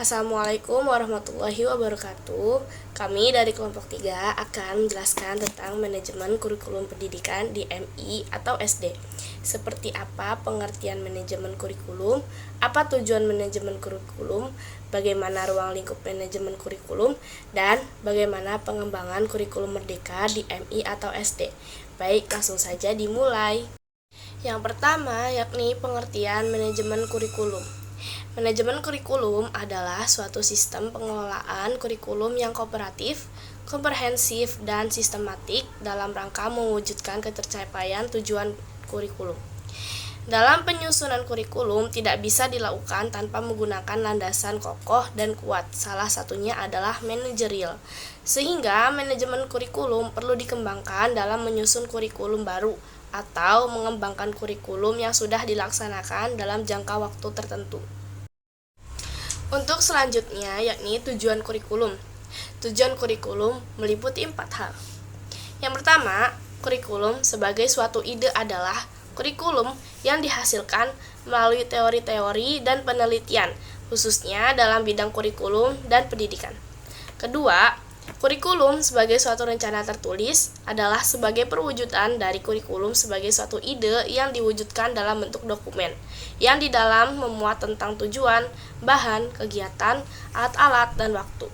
Assalamualaikum warahmatullahi wabarakatuh. Kami dari kelompok 3 akan menjelaskan tentang manajemen kurikulum pendidikan di MI atau SD. Seperti apa pengertian manajemen kurikulum, apa tujuan manajemen kurikulum, bagaimana ruang lingkup manajemen kurikulum, dan bagaimana pengembangan kurikulum merdeka di MI atau SD. Baik, langsung saja dimulai. Yang pertama yakni pengertian manajemen kurikulum. Manajemen kurikulum adalah suatu sistem pengelolaan kurikulum yang kooperatif, komprehensif, dan sistematik dalam rangka mewujudkan ketercapaian tujuan kurikulum. Dalam penyusunan kurikulum tidak bisa dilakukan tanpa menggunakan landasan kokoh dan kuat. Salah satunya adalah manajerial. Sehingga manajemen kurikulum perlu dikembangkan dalam menyusun kurikulum baru atau mengembangkan kurikulum yang sudah dilaksanakan dalam jangka waktu tertentu. Untuk selanjutnya yakni tujuan kurikulum. Tujuan kurikulum meliputi 4 hal. Yang pertama, kurikulum sebagai suatu ide adalah kurikulum yang dihasilkan melalui teori-teori dan penelitian, khususnya dalam bidang kurikulum dan pendidikan. Kedua, kurikulum sebagai suatu rencana tertulis adalah sebagai perwujudan dari kurikulum sebagai suatu ide yang diwujudkan dalam bentuk dokumen, yang di dalam memuat tentang tujuan, bahan, kegiatan, alat-alat, dan waktu.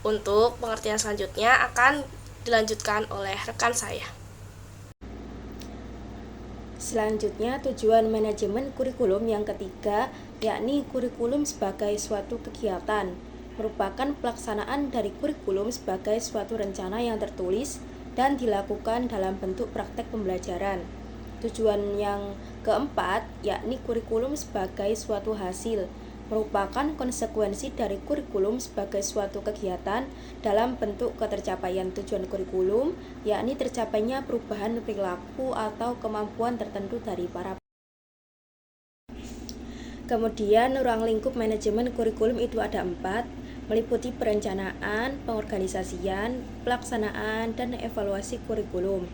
Untuk pengertian selanjutnya akan dilanjutkan oleh rekan saya. Selanjutnya, tujuan manajemen kurikulum yang ketiga, yakni kurikulum sebagai suatu kegiatan, merupakan pelaksanaan dari kurikulum sebagai suatu rencana yang tertulis dan dilakukan dalam bentuk praktek pembelajaran. Tujuan yang keempat, yakni kurikulum sebagai suatu hasil, merupakan konsekuensi dari kurikulum sebagai suatu kegiatan dalam bentuk ketercapaian tujuan kurikulum, yakni tercapainya perubahan perilaku atau kemampuan tertentu dari para. Kemudian ruang lingkup manajemen kurikulum itu ada 4, meliputi perencanaan, pengorganisasian, pelaksanaan, dan evaluasi kurikulum.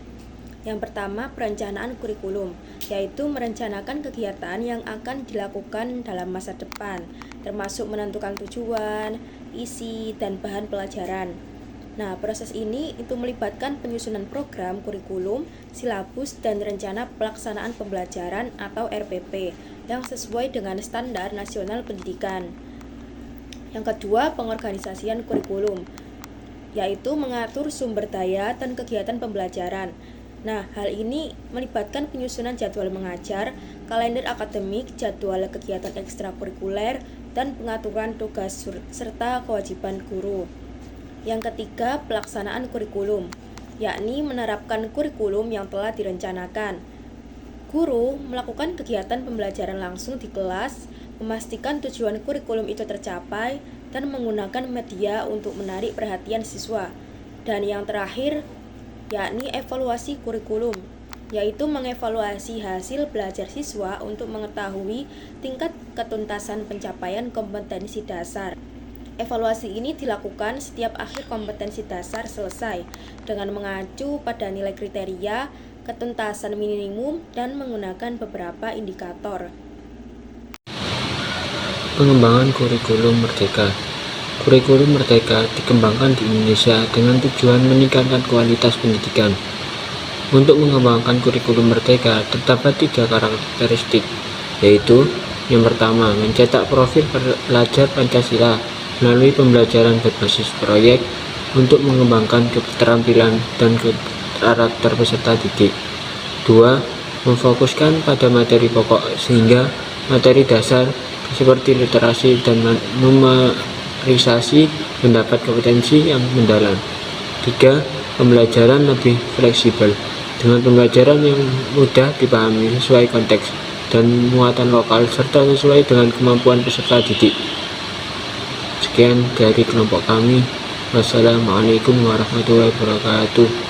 Yang pertama, perencanaan kurikulum, yaitu merencanakan kegiatan yang akan dilakukan dalam masa depan, termasuk menentukan tujuan, isi, dan bahan pelajaran. Nah, proses ini itu melibatkan penyusunan program kurikulum, silabus, dan rencana pelaksanaan pembelajaran atau RPP yang sesuai dengan standar nasional pendidikan. Yang kedua, pengorganisasian kurikulum, yaitu mengatur sumber daya dan kegiatan pembelajaran. Nah, hal ini melibatkan penyusunan jadwal mengajar, kalender akademik, jadwal kegiatan ekstrakurikuler, dan pengaturan tugas serta kewajiban guru. Yang ketiga, pelaksanaan kurikulum, yakni menerapkan kurikulum yang telah direncanakan. Guru melakukan kegiatan pembelajaran langsung di kelas, memastikan tujuan kurikulum itu tercapai, dan menggunakan media untuk menarik perhatian siswa. Dan yang terakhir, yakni evaluasi kurikulum, yaitu mengevaluasi hasil belajar siswa untuk mengetahui tingkat ketuntasan pencapaian kompetensi dasar. Evaluasi ini dilakukan setiap akhir kompetensi dasar selesai dengan mengacu pada nilai kriteria, ketuntasan minimum, dan menggunakan beberapa indikator. Pengembangan kurikulum merdeka. Kurikulum merdeka dikembangkan di Indonesia dengan tujuan meningkatkan kualitas pendidikan. Untuk mengembangkan kurikulum merdeka terdapat 3 karakteristik, yaitu yang pertama, mencetak profil pelajar Pancasila melalui pembelajaran berbasis proyek untuk mengembangkan keterampilan dan karakter peserta didik. 2. Memfokuskan pada materi pokok sehingga materi dasar seperti literasi dan numerisasi mendapat kompetensi yang mendalam. 3. Pembelajaran lebih fleksibel dengan pembelajaran yang mudah dipahami sesuai konteks dan muatan lokal serta sesuai dengan kemampuan peserta didik. Sekian dari kelompok kami. Wassalamualaikum warahmatullahi wabarakatuh.